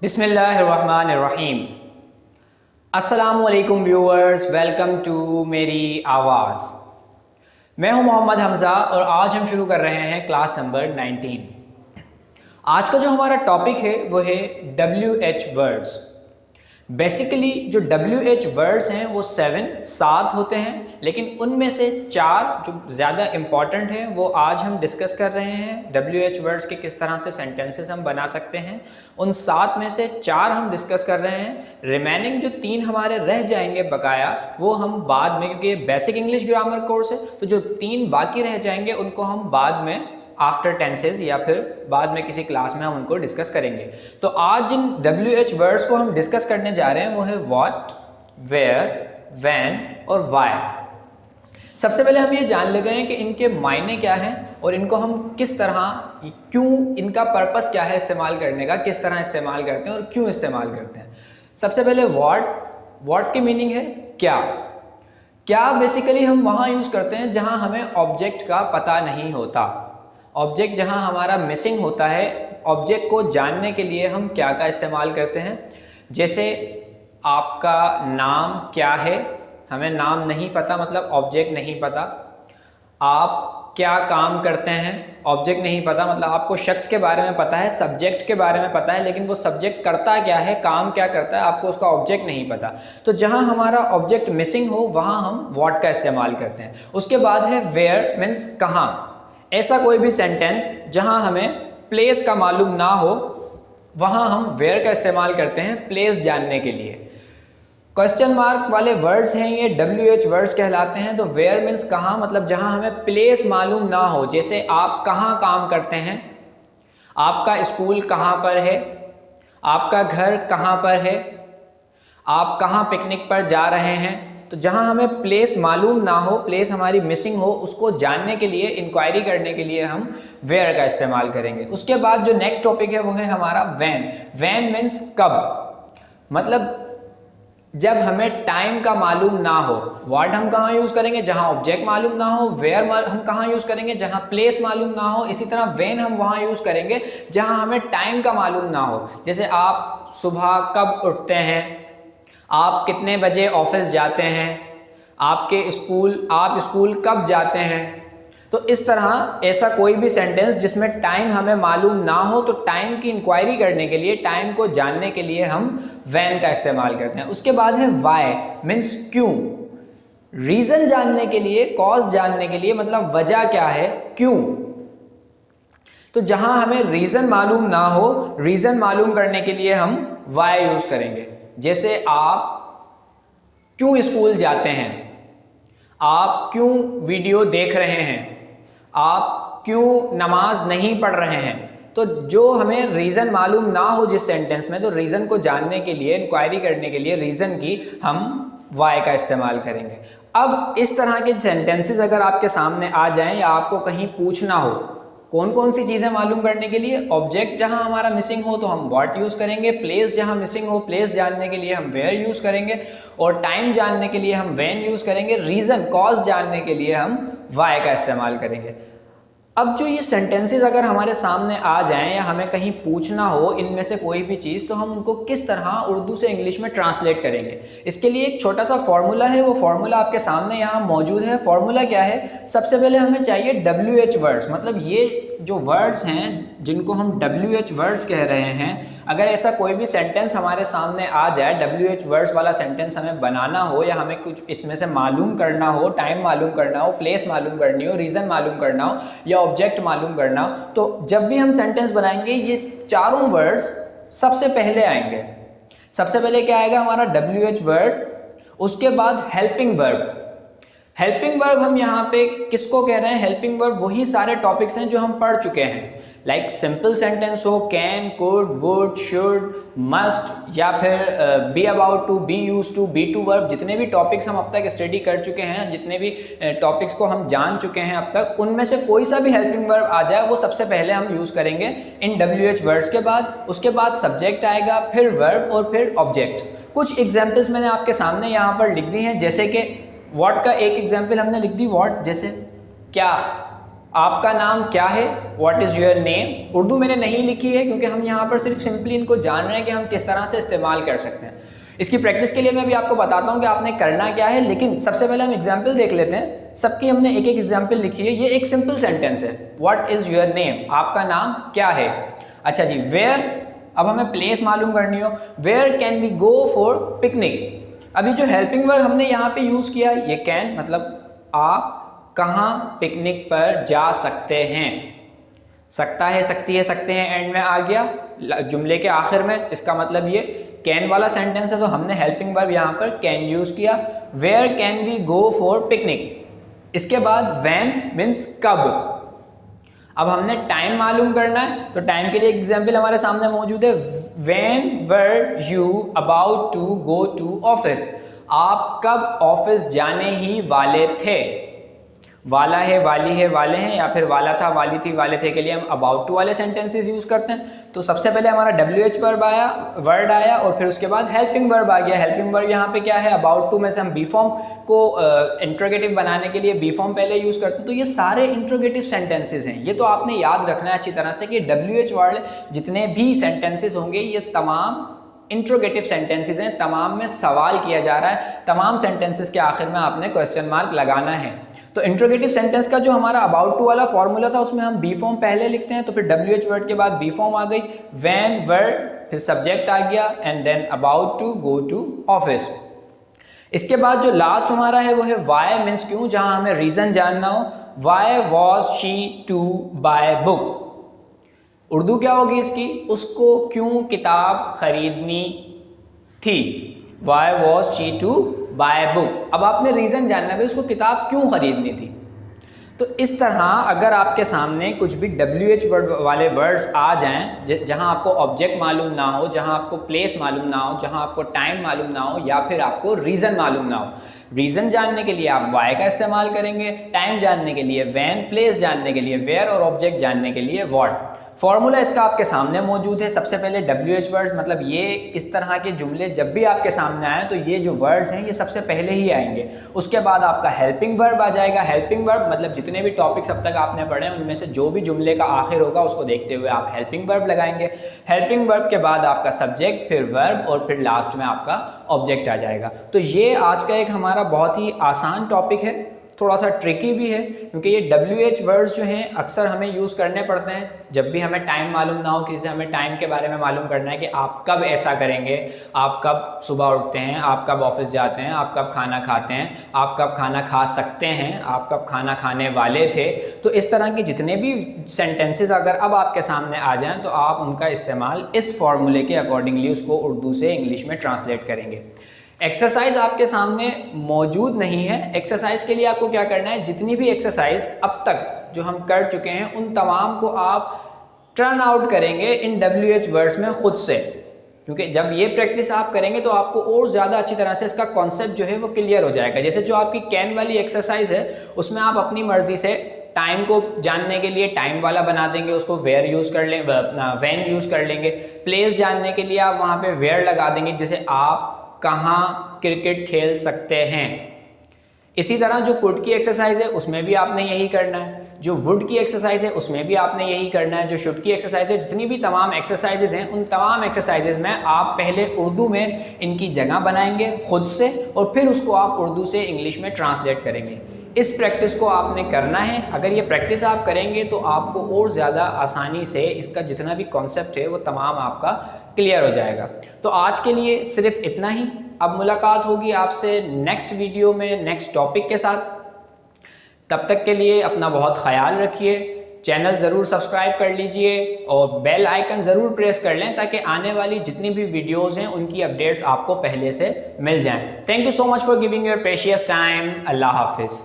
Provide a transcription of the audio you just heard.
बिस्मिल्लाहिर्रहमानिर्रहीम। अस्सलामुअलैकुम viewers, welcome to मेरी आवाज़। मैं हूं मोहम्मद हमज़ा और आज हम शुरू कर रहे हैं क्लास नंबर 19। आज का जो हमारा टॉपिक है वो है WH वर्ड्स। बेसिकली जो WH वर्ड्स हैं वो 7 होते हैं, लेकिन उनमें से 4 जो ज़्यादा इम्पॉर्टेंट हैं वो आज हम डिस्कस कर रहे हैं। WH वर्ड्स के किस तरह से सेंटेंसेस हम बना सकते हैं, उन 7 में से 4 हम डिस्कस कर रहे हैं। रिमेनिंग जो 3 हमारे रह जाएंगे बकाया, वो हम बाद में, क्योंकि ये बेसिक इंग्लिश ग्रामर कोर्स है, तो जो 3 बाकी रह जाएंगे उनको हम बाद में आफ्टर टेंसेज या फिर बाद में किसी क्लास में हम उनको डिस्कस करेंगे। तो आज जिन WH वर्ड्स को हम डिस्कस करने जा रहे हैं वो है व्हाट, वेयर, व्हेन और व्हाई। सबसे पहले हम ये जान लेते हैं कि इनके मायने क्या हैं और इनको हम किस तरह, क्यों, इनका पर्पस क्या है इस्तेमाल करने का, किस तरह इस्तेमाल करते हैं और क्यों इस्तेमाल करते हैं। सबसे पहले व्हाट की मीनिंग है क्या। क्या बेसिकली हम वहाँ यूज़ करते हैं जहाँ हमें ऑब्जेक्ट का पता नहीं होता। ऑब्जेक्ट जहाँ हमारा मिसिंग होता है, ऑब्जेक्ट को जानने के लिए हम क्या का इस्तेमाल करते हैं। जैसे आपका नाम क्या है, हमें नाम नहीं पता, मतलब ऑब्जेक्ट नहीं पता। आप क्या काम करते हैं, ऑब्जेक्ट नहीं पता, मतलब आपको शख्स के बारे में पता है, सब्जेक्ट के बारे में पता है, लेकिन वो सब्जेक्ट करता क्या है, काम क्या करता है, आपको उसका ऑब्जेक्ट नहीं पता। तो जहाँ हमारा ऑब्जेक्ट मिसिंग हो वहाँ हम व्हाट का इस्तेमाल करते हैं। उसके बाद है वेयर, मीन्स कहाँ। ऐसा कोई भी सेंटेंस जहां हमें प्लेस का मालूम ना हो वहां हम वेयर का इस्तेमाल करते हैं प्लेस जानने के लिए। क्वेश्चन मार्क वाले वर्ड्स हैं ये WH वर्ड्स कहलाते हैं। तो वेयर मीन्स कहाँ, मतलब जहां हमें प्लेस मालूम ना हो। जैसे आप कहाँ काम करते हैं, आपका स्कूल कहाँ पर है, आपका घर कहाँ पर है, आप कहाँ पिकनिक पर जा रहे हैं। तो जहाँ हमें प्लेस मालूम ना हो, प्लेस हमारी मिसिंग हो, उसको जानने के लिए, इंक्वायरी करने के लिए हम वेयर का इस्तेमाल करेंगे। उसके बाद जो नेक्स्ट टॉपिक है वो है हमारा व्हेन। व्हेन मीन्स कब, मतलब जब हमें टाइम का मालूम ना हो। व्हाट हम कहाँ यूज़ करेंगे, जहाँ ऑब्जेक्ट मालूम ना हो। वेयर हम कहाँ यूज़ करेंगे, जहाँ प्लेस मालूम ना हो। इसी तरह व्हेन हम वहाँ यूज़ करेंगे जहाँ हमें टाइम का मालूम ना हो। जैसे आप सुबह कब उठते हैं, आप कितने बजे ऑफिस जाते हैं, आप स्कूल कब जाते हैं। तो इस तरह ऐसा कोई भी सेंटेंस जिसमें टाइम हमें मालूम ना हो, तो टाइम की इंक्वायरी करने के लिए, टाइम को जानने के लिए हम व्हेन का इस्तेमाल करते हैं। उसके बाद है व्हाई, मीन्स क्यों। रीज़न जानने के लिए, कॉज जानने के लिए, मतलब वजह क्या है, क्यों। तो जहां हमें रीज़न मालूम ना हो, रीज़न मालूम करने के लिए हम व्हाई यूज़ करेंगे। जैसे आप क्यों स्कूल जाते हैं, आप क्यों वीडियो देख रहे हैं, आप क्यों नमाज नहीं पढ़ रहे हैं। तो जो हमें रीज़न मालूम ना हो जिस सेंटेंस में, तो रीज़न को जानने के लिए, इंक्वायरी करने के लिए रीज़न की हम वाई का इस्तेमाल करेंगे। अब इस तरह के सेंटेंसेस अगर आपके सामने आ जाएं या आपको कहीं पूछना हो कौन कौन सी चीज़ें मालूम करने के लिए, ऑब्जेक्ट जहां हमारा मिसिंग हो तो हम व्हाट यूज़ करेंगे, प्लेस जहां मिसिंग हो, प्लेस जानने के लिए हम वेयर यूज़ करेंगे, और टाइम जानने के लिए हम व्हेन यूज़ करेंगे, रीज़न, कॉज जानने के लिए हम व्हाई का इस्तेमाल करेंगे। अब जो ये सेंटेंसेस अगर हमारे सामने आ जाएं या हमें कहीं पूछना हो इनमें से कोई भी चीज़, तो हम उनको किस तरह उर्दू से इंग्लिश में ट्रांसलेट करेंगे। इसके लिए एक छोटा सा फॉर्मूला है, वो फॉर्मूला आपके सामने यहाँ मौजूद है। फॉर्मूला क्या है, सबसे पहले हमें चाहिए WH वर्ड्स, मतलब ये जो वर्ड्स हैं जिनको हम WH वर्ड्स कह रहे हैं, अगर ऐसा कोई भी सेंटेंस हमारे सामने आ जाए, WH वर्ड्स वाला सेंटेंस हमें बनाना हो या हमें कुछ इसमें से मालूम करना हो, टाइम मालूम करना हो, प्लेस मालूम करनी हो, रीज़न मालूम करना हो या ऑब्जेक्ट मालूम करना हो, तो जब भी हम सेंटेंस बनाएंगे ये चारों वर्ड्स सबसे पहले आएंगे। सबसे पहले क्या आएगा, हमारा WH वर्ड, उसके बाद हेल्पिंग वर्ब। हेल्पिंग वर्ब हम यहाँ पे किसको कह रहे हैं, हेल्पिंग वर्ब वही सारे टॉपिक्स हैं जो हम पढ़ चुके हैं, लाइक सिंपल सेंटेंस हो, can, could, would, should, must, या फिर be about to, be use to, be to verb. जितने भी टॉपिक्स हम अब तक स्टडी कर चुके हैं, जितने भी टॉपिक्स को हम जान चुके हैं अब तक, उनमें से कोई सा भी हेल्पिंग वर्ब आ जाए वो सबसे पहले हम यूज़ करेंगे इन WH वर्ड्स के बाद। उसके बाद सब्जेक्ट आएगा, फिर वर्ब और फिर ऑब्जेक्ट। कुछ एग्जाम्पल्स मैंने आपके सामने यहाँ पर लिख दी हैं, जैसे कि व्हाट का एक एग्जाम्पल हमने लिख दी, व्हाट, जैसे क्या, आपका नाम क्या है, what is your name. Urdu मैंने नहीं लिखी है क्योंकि हम यहाँ पर सिर्फ सिंपली इनको जान रहे हैं कि हम किस तरह से इस्तेमाल कर सकते हैं। इसकी प्रैक्टिस के लिए मैं भी आपको बताता हूँ कि आपने करना क्या है, लेकिन सबसे पहले हम एग्जाम्पल देख लेते हैं। सबकी हमने एक एक एग्जाम्पल लिखी है। ये एक सिंपल सेंटेंस है, व्हाट इज़ योर नेम, आपका नाम क्या है। अच्छा जी, वेयर, अब हमें प्लेस मालूम करनी हो, where can we go for picnic. अभी जो हेल्पिंग वर्ब हमने यहाँ पे यूज़ किया, ये कैन, मतलब आप कहाँ पिकनिक पर जा सकते हैं। सकता है, सकती है, सकते हैं एंड में आ गया जुमले के आखिर में, इसका मतलब ये कैन वाला सेंटेंस है, तो हमने हेल्पिंग वर्ब यहाँ पर कैन यूज़ किया। Where can we go for picnic. इसके बाद व्हेन मीन्स कब। अब हमने टाइम मालूम करना है, तो टाइम के लिए एग्जाम्पल हमारे सामने मौजूद है। When were you about to go to office, आप कब ऑफिस जाने ही वाले थे। वाला है, वाली है, वाले हैं, या फिर वाला था, वाली थी, वाले थे के लिए हम अबाउट टू वाले सेंटेंसेस यूज़ करते हैं। तो सबसे पहले हमारा WH वर्ड आया और फिर उसके बाद हेल्पिंग वर्ब आ गया। हेल्पिंग वर्ब यहाँ पे क्या है, अबाउट टू में से हम बी फॉर्म को इंट्रोगेटिव बनाने के लिए बी फॉर्म पहले यूज़ करते हैं। तो ये सारे इंट्रोगेटिव सेंटेंसेज हैं। ये तो आपने याद रखना है अच्छी तरह से कि WH वर्ड जितने भी सेंटेंसेज होंगे ये तमाम इंट्रोगेटिव सेंटेंसेज हैं, तमाम में सवाल किया जा रहा है, तमाम सेंटेंसेस के आखिर में आपने क्वेश्चन मार्क लगाना है। तो इंट्रोगेटिव सेंटेंस का जो हमारा अबाउट टू वाला फॉर्मूला था उसमें हम बी फॉर्म पहले लिखते हैं, तो फिर WH वर्ड के बाद बी फॉर्म आ गई, व्हेन वर्ड, फिर सब्जेक्ट आ गया and then about to go to office. इसके बाद जो लास्ट हमारा है वो है वाई मीन्स क्यों, जहां हमें रीजन जानना हो। Why was she to buy book. Urdu क्या होगी इसकी, उसको क्यों किताब खरीदनी थी। Why was she to buy book. अब आपने रीज़न जानना है उसको किताब क्यों खरीदनी थी। तो इस तरह अगर आपके सामने कुछ भी WH वर्ड वाले वर्ड्स आ जाएं, जहां आपको ऑब्जेक्ट मालूम ना हो, जहां आपको प्लेस मालूम ना हो, जहां आपको टाइम मालूम ना हो, या फिर आपको रीज़न मालूम ना हो। रीज़न जानने के लिए आप वाई का इस्तेमाल करेंगे, टाइम जानने के लिए व्हेन, प्लेस जानने के लिए वेयर और ऑब्जेक्ट जानने के लिए व्हाट। फॉर्मूला इसका आपके सामने मौजूद है। सबसे पहले WH वर्ड्स, मतलब ये इस तरह के जुमले जब भी आपके सामने आए तो ये जो वर्ड्स हैं ये सबसे पहले ही आएंगे। उसके बाद आपका हेल्पिंग वर्ब आ जाएगा। हेल्पिंग वर्ब मतलब जितने भी टॉपिक्स अब तक आपने पढ़े हैं उनमें से जो भी जुमले का आखिर होगा उसको देखते हुए आप हेल्पिंग वर्ब लगाएंगे। हेल्पिंग वर्ब के बाद आपका सब्जेक्ट, फिर वर्ब और फिर लास्ट में आपका ऑब्जेक्ट आ जाएगा। तो ये आज का एक हमारा बहुत ही आसान टॉपिक है, थोड़ा सा ट्रिकी भी है क्योंकि ये WH वर्ड्स जो हैं अक्सर हमें यूज़ करने पड़ते हैं जब भी हमें टाइम मालूम ना हो, किसी हमें टाइम के बारे में मालूम करना है कि आप कब ऐसा करेंगे, आप कब सुबह उठते हैं, आप कब ऑफिस जाते हैं, आप कब खाना खाते हैं, आप कब खाना खा सकते हैं, आप कब खाना खाने वाले थे। तो इस तरह के जितने भी सेंटेंसेस अगर अब आपके सामने आ जाएँ तो आप उनका इस्तेमाल इस फॉर्मूले के अकॉर्डिंगली उसको उर्दू से इंग्लिश में ट्रांसलेट करेंगे। एक्सरसाइज आपके सामने मौजूद नहीं है। एक्सरसाइज के लिए आपको क्या करना है, जितनी भी एक्सरसाइज अब तक जो हम कर चुके हैं उन तमाम को आप टर्न आउट करेंगे इन WH वर्ड्स में खुद से, क्योंकि जब ये प्रैक्टिस आप करेंगे तो आपको और ज़्यादा अच्छी तरह से इसका कॉन्सेप्ट जो है वो क्लियर हो जाएगा। जैसे जो आपकी कैन वाली एक्सरसाइज है उसमें आप अपनी मर्जी से टाइम को जानने के लिए टाइम वाला बना देंगे, उसको वेयर यूज़ कर लें, व्हेन यूज़ कर लेंगे। प्लेस जानने के लिए आप वहाँ पे वेयर लगा देंगे, जैसे आप कहाँ क्रिकेट खेल सकते हैं। इसी तरह जो कुड की एक्सरसाइज है उसमें भी आपने यही करना है, जो वुड की एक्सरसाइज है उसमें भी आपने यही करना है, जो शुड की एक्सरसाइज है, जितनी भी तमाम एक्सरसाइजेज हैं उन तमाम एक्सरसाइजेज में आप पहले उर्दू में इनकी जगह बनाएंगे खुद से और फिर उसको आप उर्दू से इंग्लिश में ट्रांसलेट करेंगे। इस प्रैक्टिस को आपने करना है। अगर ये प्रैक्टिस आप करेंगे तो आपको और ज़्यादा आसानी से इसका जितना भी कॉन्सेप्ट है वो तमाम आपका क्लियर हो जाएगा। तो आज के लिए सिर्फ इतना ही। अब मुलाकात होगी आपसे नेक्स्ट वीडियो में नेक्स्ट टॉपिक के साथ। तब तक के लिए अपना बहुत ख्याल रखिए। चैनल ज़रूर सब्सक्राइब कर लीजिए और बेल आइकन ज़रूर प्रेस कर लें ताकि आने वाली जितनी भी वीडियोज़ हैं उनकी अपडेट्स आपको पहले से मिल जाएं। Thank you so much for giving your precious time. अल्लाह हाफिज़।